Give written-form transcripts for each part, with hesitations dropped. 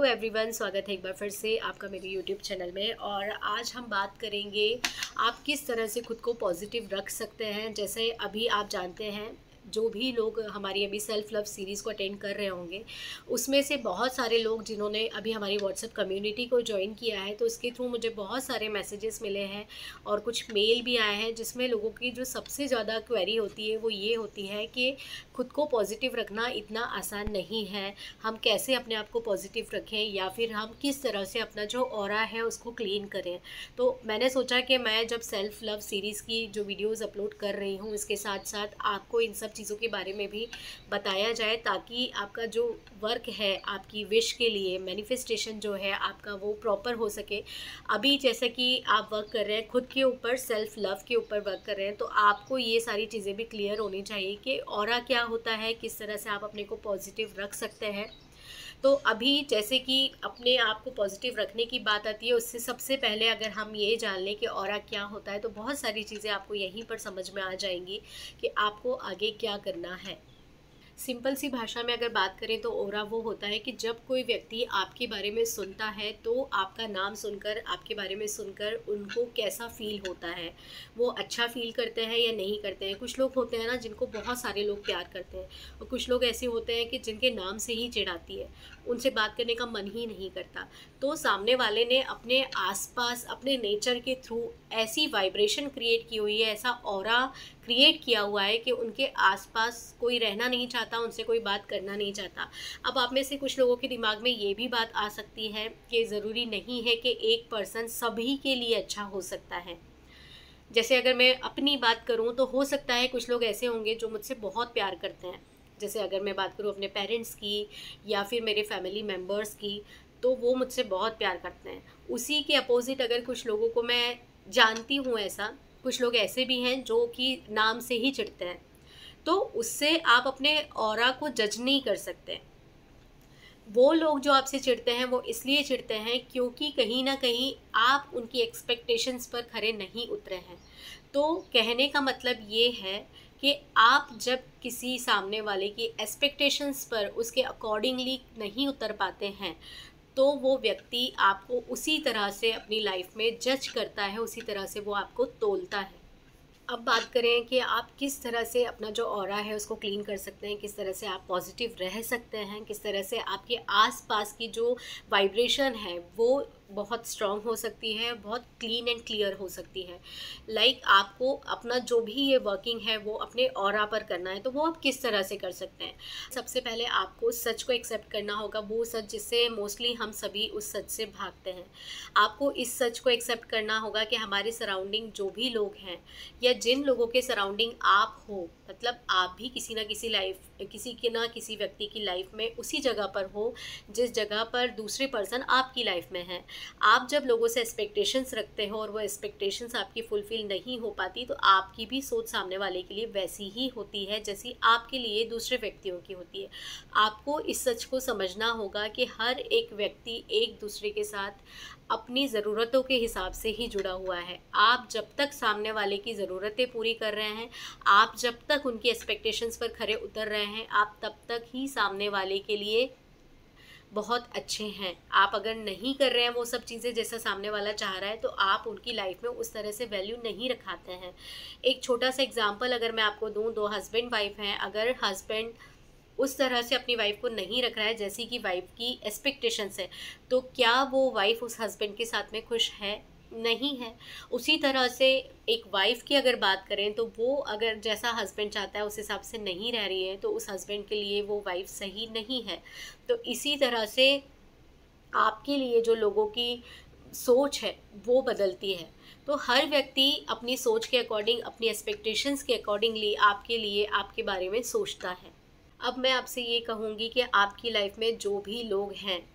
Everyone, स्वागत है एक बार फिर से आपका मेरे यूट्यूब चैनल में। और आज हम बात करेंगे आप किस तरह से खुद को पॉजिटिव रख सकते हैं। जैसे अभी आप जानते हैं, जो भी लोग हमारी अभी सेल्फ़ लव सीरीज़ को अटेंड कर रहे होंगे, उसमें से बहुत सारे लोग जिन्होंने अभी हमारी व्हाट्सएप कम्युनिटी को ज्वाइन किया है, तो इसके थ्रू मुझे बहुत सारे मैसेजेस मिले हैं और कुछ मेल भी आए हैं, जिसमें लोगों की जो सबसे ज़्यादा क्वेरी होती है वो ये होती है कि खुद को पॉजिटिव रखना इतना आसान नहीं है। हम कैसे अपने आप को पॉजिटिव रखें, या फिर हम किस तरह से अपना जो ऑरा है उसको क्लीन करें। तो मैंने सोचा कि मैं जब सेल्फ़ लव सीरीज़ की जो वीडियोज़ अपलोड कर रही हूँ, इसके साथ साथ आपको इन सब चीज़ों के बारे में भी बताया जाए, ताकि आपका जो वर्क है, आपकी विश के लिए मैनिफेस्टेशन जो है आपका, वो प्रॉपर हो सके। अभी जैसा कि आप वर्क कर रहे हैं खुद के ऊपर, सेल्फ़ लव के ऊपर वर्क कर रहे हैं, तो आपको ये सारी चीज़ें भी क्लियर होनी चाहिए कि ऑरा क्या होता है, किस तरह से आप अपने को पॉजिटिव रख सकते हैं। तो अभी जैसे कि अपने आप को पॉजिटिव रखने की बात आती है, उससे सबसे पहले अगर हम ये जान लें कि ऑरा क्या होता है, तो बहुत सारी चीज़ें आपको यहीं पर समझ में आ जाएंगी कि आपको आगे क्या करना है। सिंपल सी भाषा में अगर बात करें तो ऑरा वो होता है कि जब कोई व्यक्ति आपके बारे में सुनता है, तो आपका नाम सुनकर, आपके बारे में सुनकर उनको कैसा फ़ील होता है, वो अच्छा फ़ील करते हैं या नहीं करते हैं। कुछ लोग होते हैं ना, जिनको बहुत सारे लोग प्यार करते हैं, और कुछ लोग ऐसे होते हैं कि जिनके नाम से ही चिढ़ आती है, उनसे बात करने का मन ही नहीं करता। तो सामने वाले ने अपने आसपास, अपने नेचर के थ्रू ऐसी वाइब्रेशन क्रिएट की हुई है, ऐसा ऑरा क्रिएट किया हुआ है कि उनके आसपास कोई रहना नहीं चाहता, उनसे कोई बात करना नहीं चाहता। अब आप में से कुछ लोगों के दिमाग में ये भी बात आ सकती है कि ज़रूरी नहीं है कि एक पर्सन सभी के लिए अच्छा हो सकता है। जैसे अगर मैं अपनी बात करूं, तो हो सकता है कुछ लोग ऐसे होंगे जो मुझसे बहुत प्यार करते हैं। जैसे अगर मैं बात करूं अपने पेरेंट्स की या फिर मेरे फैमिली मेम्बर्स की, तो वो मुझसे बहुत प्यार करते हैं। उसी के अपोज़िट अगर कुछ लोगों को मैं जानती हूँ, ऐसा कुछ लोग ऐसे भी हैं जो कि नाम से ही चिढ़ते हैं। तो उससे आप अपने ऑरा को जज नहीं कर सकते। वो लोग जो आपसे चिढ़ते हैं, वो इसलिए चिढ़ते हैं क्योंकि कहीं न कहीं आप उनकी एक्सपेक्टेशंस पर खरे नहीं उतरे हैं। तो कहने का मतलब ये है कि आप जब किसी सामने वाले की एक्सपेक्टेशंस पर उसके अकॉर्डिंगली नहीं उतर पाते हैं, तो वो व्यक्ति आपको उसी तरह से अपनी लाइफ में जज करता है, उसी तरह से वो आपको तोलता है। अब बात करें कि आप किस तरह से अपना जो ऑरा है उसको क्लीन कर सकते हैं, किस तरह से आप पॉजिटिव रह सकते हैं, किस तरह से आपके आसपास की जो वाइब्रेशन है वो बहुत स्ट्रॉन्ग हो सकती है, बहुत क्लीन एंड क्लियर हो सकती है। आपको अपना जो भी ये वर्किंग है वो अपने ऑरा पर करना है, तो वो आप किस तरह से कर सकते हैं। सबसे पहले आपको सच को एक्सेप्ट करना होगा, वो सच जिससे मोस्टली हम सभी उस सच से भागते हैं। आपको इस सच को एक्सेप्ट करना होगा कि हमारे सराउंडिंग जो भी लोग हैं, या जिन लोगों के सराउंडिंग आप हो, मतलब आप भी किसी ना किसी किसी व्यक्ति की लाइफ में उसी जगह पर हो जिस जगह पर दूसरे पर्सन आपकी लाइफ में है। आप जब लोगों से एक्सपेक्टेशंस रखते हो और वो एक्सपेक्टेशंस आपकी फुलफ़िल नहीं हो पाती, तो आपकी भी सोच सामने वाले के लिए वैसी ही होती है जैसी आपके लिए दूसरे व्यक्तियों की होती है। आपको इस सच को समझना होगा कि हर एक व्यक्ति एक दूसरे के साथ अपनी ज़रूरतों के हिसाब से ही जुड़ा हुआ है। आप जब तक सामने वाले की ज़रूरतें पूरी कर रहे हैं, आप जब तक उनकी एक्सपेक्टेशंस पर खरे उतर रहे हैं, आप तब तक ही सामने वाले के लिए बहुत अच्छे हैं। आप अगर नहीं कर रहे हैं वो सब चीज़ें जैसा सामने वाला चाह रहा है, तो आप उनकी लाइफ में उस तरह से वैल्यू नहीं रखाते हैं। एक छोटा सा एग्जांपल अगर मैं आपको दूँ, दो हस्बैंड वाइफ हैं, अगर हस्बैंड उस तरह से अपनी वाइफ को नहीं रख रहा है जैसी कि वाइफ की एक्सपेक्टेशंस है, तो क्या वो वाइफ उस हस्बैंड के साथ में खुश है? नहीं है। उसी तरह से एक वाइफ की अगर बात करें, तो वो अगर जैसा हस्बैंड चाहता है उस हिसाब से नहीं रह रही है, तो उस हस्बैंड के लिए वो वाइफ सही नहीं है। तो इसी तरह से आपके लिए जो लोगों की सोच है वो बदलती है। तो हर व्यक्ति अपनी सोच के अकॉर्डिंग, अपनी एक्सपेक्टेशंस के अकॉर्डिंगली आपके लिए, आपके बारे में सोचता है। अब मैं आपसे ये कहूँगी कि आपकी लाइफ में जो भी लोग हैं,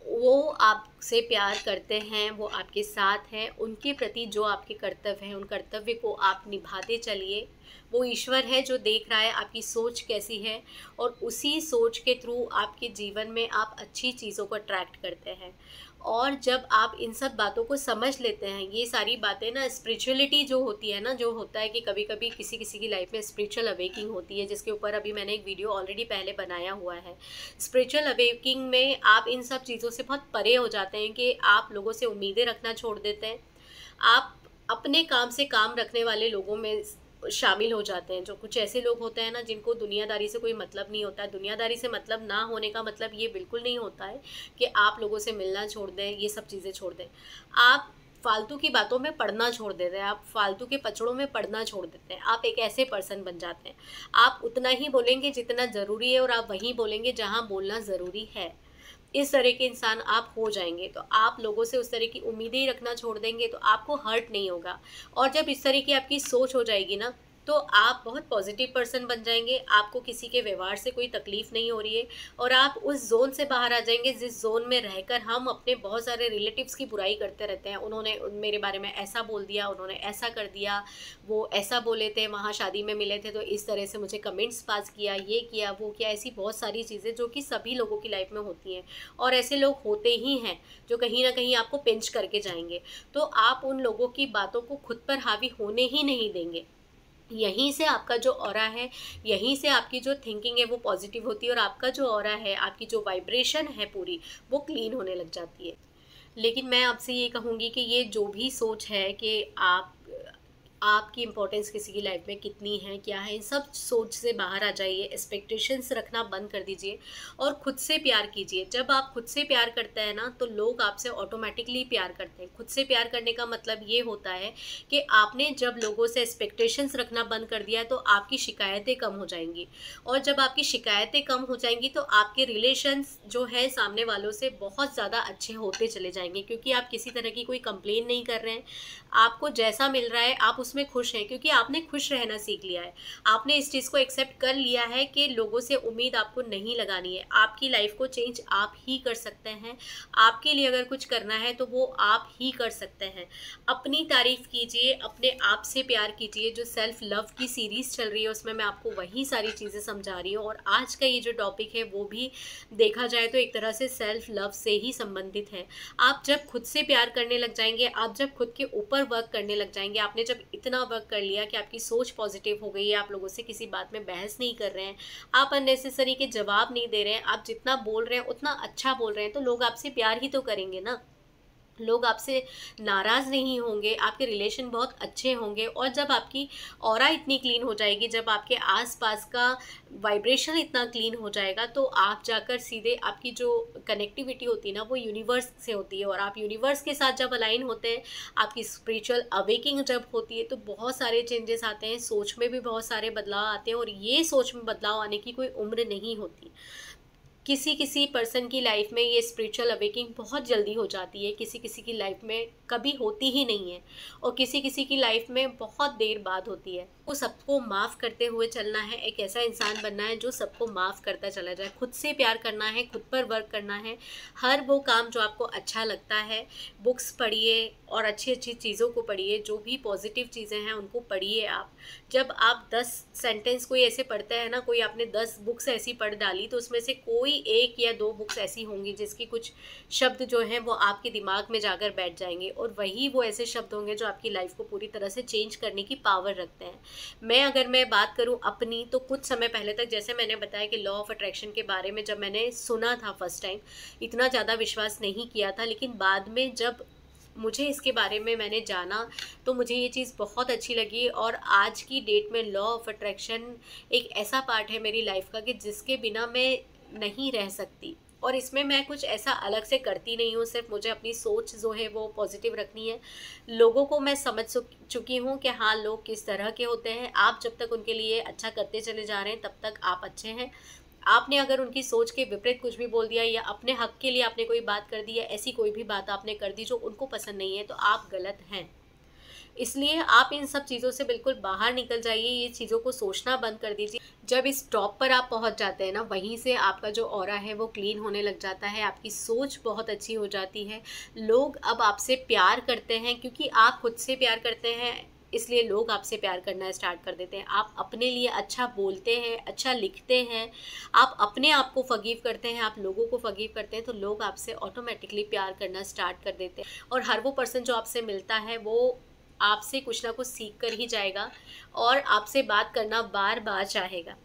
वो आपसे प्यार करते हैं, वो आपके साथ हैं, उनके प्रति जो आपके कर्तव्य हैं, उन कर्तव्य को आप निभाते चलिए। वो ईश्वर है जो देख रहा है आपकी सोच कैसी है, और उसी सोच के थ्रू आपके जीवन में आप अच्छी चीज़ों को अट्रैक्ट करते हैं। और जब आप इन सब बातों को समझ लेते हैं, ये सारी बातें ना, स्पिरिचुअलिटी जो होती है ना, जो होता है कि कभी कभी किसी किसी की लाइफ में स्पिरिचुअल अवेकिंग होती है, जिसके ऊपर अभी मैंने एक वीडियो ऑलरेडी पहले बनाया हुआ है। स्पिरिचुअल अवेकिंग में आप इन सब चीज़ों से बहुत परे हो जाते हैं कि आप लोगों से उम्मीदें रखना छोड़ देते हैं। आप अपने काम से काम रखने वाले लोगों में शामिल हो जाते हैं। जो कुछ ऐसे लोग होते हैं ना, जिनको दुनियादारी से कोई मतलब नहीं होता है। दुनियादारी से मतलब ना होने का मतलब ये बिल्कुल नहीं होता है कि आप लोगों से मिलना छोड़ दें, ये सब चीज़ें छोड़ दें। आप फालतू की बातों में पढ़ना छोड़ देते हैं, आप फालतू के पचड़ों में पढ़ना छोड़ देते हैं। आप एक ऐसे पर्सन बन जाते हैं, आप उतना ही बोलेंगे जितना ज़रूरी है, और आप वहीं बोलेंगे जहाँ बोलना ज़रूरी है। इस तरह के इंसान आप हो जाएंगे तो आप लोगों से उस तरह की उम्मीदें ही रखना छोड़ देंगे, तो आपको हर्ट नहीं होगा। और जब इस तरह की आपकी सोच हो जाएगी ना, तो आप बहुत पॉजिटिव पर्सन बन जाएंगे। आपको किसी के व्यवहार से कोई तकलीफ नहीं हो रही है, और आप उस जोन से बाहर आ जाएंगे जिस जोन में रहकर हम अपने बहुत सारे रिलेटिव्स की बुराई करते रहते हैं। उन्होंने मेरे बारे में ऐसा बोल दिया, उन्होंने ऐसा कर दिया, वो ऐसा बोले थे, वहाँ शादी में मिले थे तो इस तरह से मुझे कमेंट्स पास किया, ये किया, वो किया। ऐसी बहुत सारी चीज़ें जो कि सभी लोगों की लाइफ में होती हैं, और ऐसे लोग होते ही हैं जो कहीं ना कहीं आपको पिंच करके जाएंगे। तो आप उन लोगों की बातों को खुद पर हावी होने ही नहीं देंगे। यहीं से आपका जो ऑरा है, यहीं से आपकी जो थिंकिंग है वो पॉजिटिव होती है, और आपका जो ऑरा है, आपकी जो वाइब्रेशन है पूरी, वो क्लीन होने लग जाती है। लेकिन मैं आपसे ये कहूँगी कि ये जो भी सोच है कि आपकी इम्पोर्टेंस किसी की लाइफ में कितनी है, क्या है, इन सब सोच से बाहर आ जाइए। एक्सपेक्टेशंस रखना बंद कर दीजिए और खुद से प्यार कीजिए। जब आप खुद से प्यार करते हैं ना, तो लोग आपसे ऑटोमेटिकली प्यार करते हैं। खुद से प्यार करने का मतलब ये होता है कि आपने जब लोगों से एक्सपेक्टेशंस रखना बंद कर दिया, तो आपकी शिकायतें कम हो जाएंगी, और जब आपकी शिकायतें कम हो जाएंगी तो आपके रिलेशंस जो है सामने वालों से बहुत ज़्यादा अच्छे होते चले जाएंगे, क्योंकि आप किसी तरह की कोई कंप्लेन नहीं कर रहे हैं। आपको जैसा मिल रहा है आप उसमें खुश हैं, क्योंकि आपने खुश रहना सीख लिया है। आपने इस चीज़ को एक्सेप्ट कर लिया है कि लोगों से उम्मीद आपको नहीं लगानी है। आपकी लाइफ को चेंज आप ही कर सकते हैं। आपके लिए अगर कुछ करना है तो वो आप ही कर सकते हैं। अपनी तारीफ कीजिए, अपने आप से प्यार कीजिए। जो सेल्फ लव की सीरीज़ चल रही है उसमें मैं आपको वही सारी चीज़ें समझा रही हूँ, और आज का ये जो टॉपिक है वो भी देखा जाए तो एक तरह से सेल्फ लव से ही संबंधित है। आप जब खुद से प्यार करने लग जाएंगे, आप जब खुद के ऊपर वर्क करने लग जाएंगे, आपने जब इतना वर्क कर लिया कि आपकी सोच पॉजिटिव हो गई है, आप लोगों से किसी बात में बहस नहीं कर रहे हैं, आप अननेसेसरी के जवाब नहीं दे रहे हैं, आप जितना बोल रहे हैं उतना अच्छा बोल रहे हैं, तो लोग आपसे प्यार ही तो करेंगे ना। लोग आपसे नाराज़ नहीं होंगे, आपके रिलेशन बहुत अच्छे होंगे। और जब आपकी ऑरा इतनी क्लीन हो जाएगी, जब आपके आसपास का वाइब्रेशन इतना क्लीन हो जाएगा, तो आप जाकर सीधे आपकी जो कनेक्टिविटी होती है ना, वो यूनिवर्स से होती है, और आप यूनिवर्स के साथ जब अलाइन होते हैं, आपकी स्पिरिचुअल अवेकिंग जब होती है, तो बहुत सारे चेंजेस आते हैं, सोच में भी बहुत सारे बदलाव आते हैं। और ये सोच में बदलाव आने की कोई उम्र नहीं होती। किसी किसी पर्सन की लाइफ में ये स्पिरिचुअल अवेकिंग बहुत जल्दी हो जाती है, किसी किसी की लाइफ में कभी होती ही नहीं है, और किसी किसी की लाइफ में बहुत देर बाद होती है। वो सबको माफ़ करते हुए चलना है, एक ऐसा इंसान बनना है जो सबको माफ़ करता चला जाए। खुद से प्यार करना है, खुद पर वर्क करना है। हर वो काम जो आपको अच्छा लगता है, बुक्स पढ़िए और अच्छी अच्छी चीज़ों को पढ़िए, जो भी पॉजिटिव चीज़ें हैं उनको पढ़िए। आप जब आप 10 सेंटेंस कोई ऐसे पढ़ते हैं ना, कोई आपने 10 बुक्स ऐसी पढ़ डाली, तो उसमें से कोई 1 या 2 बुक्स ऐसी होंगी जिसकी कुछ शब्द जो हैं वो आपके दिमाग में जाकर बैठ जाएंगे, और वही वो ऐसे शब्द होंगे जो आपकी लाइफ को पूरी तरह से चेंज करने की पावर रखते हैं। अगर मैं बात करूं अपनी, तो कुछ समय पहले तक, जैसे मैंने बताया कि लॉ ऑफ अट्रैक्शन के बारे में जब मैंने सुना था फर्स्ट टाइम, इतना ज़्यादा विश्वास नहीं किया था। लेकिन बाद में जब मुझे इसके बारे में मैंने जाना, तो मुझे ये चीज़ बहुत अच्छी लगी। और आज की डेट में लॉ ऑफ अट्रैक्शन एक ऐसा पार्ट है मेरी लाइफ का कि जिसके बिना मैं नहीं रह सकती। और इसमें मैं कुछ ऐसा अलग से करती नहीं हूँ, सिर्फ मुझे अपनी सोच जो है वो पॉजिटिव रखनी है। लोगों को मैं समझ चुकी हूँ कि हाँ, लोग किस तरह के होते हैं। आप जब तक उनके लिए अच्छा करते चले जा रहे हैं, तब तक आप अच्छे हैं। आपने अगर उनकी सोच के विपरीत कुछ भी बोल दिया, या अपने हक के लिए आपने कोई बात कर दी, या ऐसी कोई भी बात आपने कर दी जो उनको पसंद नहीं है, तो आप गलत हैं। इसलिए आप इन सब चीज़ों से बिल्कुल बाहर निकल जाइए, ये चीज़ों को सोचना बंद कर दीजिए। जब इस टॉप पर आप पहुंच जाते हैं ना, वहीं से आपका जो ऑरा है वो क्लीन होने लग जाता है, आपकी सोच बहुत अच्छी हो जाती है। लोग अब आपसे प्यार करते हैं क्योंकि आप खुद से प्यार करते हैं। इसलिए लोग आपसे प्यार करना स्टार्ट कर देते हैं। आप अपने लिए अच्छा बोलते हैं, अच्छा लिखते हैं, आप अपने आप को फॉरगिव करते हैं, आप लोगों को फॉरगिव करते हैं, तो लोग आपसे ऑटोमेटिकली प्यार करना स्टार्ट कर देते हैं। और हर वो पर्सन जो आपसे मिलता है वो आपसे कुछ ना कुछ सीख कर ही जाएगा और आपसे बात करना बार बार चाहेगा।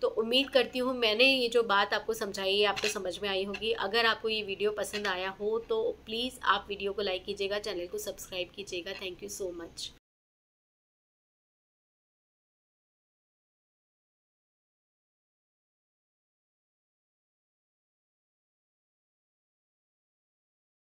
तो उम्मीद करती हूँ मैंने ये जो बात आपको समझाई है आपको समझ में आई होगी। अगर आपको ये वीडियो पसंद आया हो तो प्लीज़ आप वीडियो को लाइक कीजिएगा, चैनल को सब्सक्राइब कीजिएगा। Thank you so much.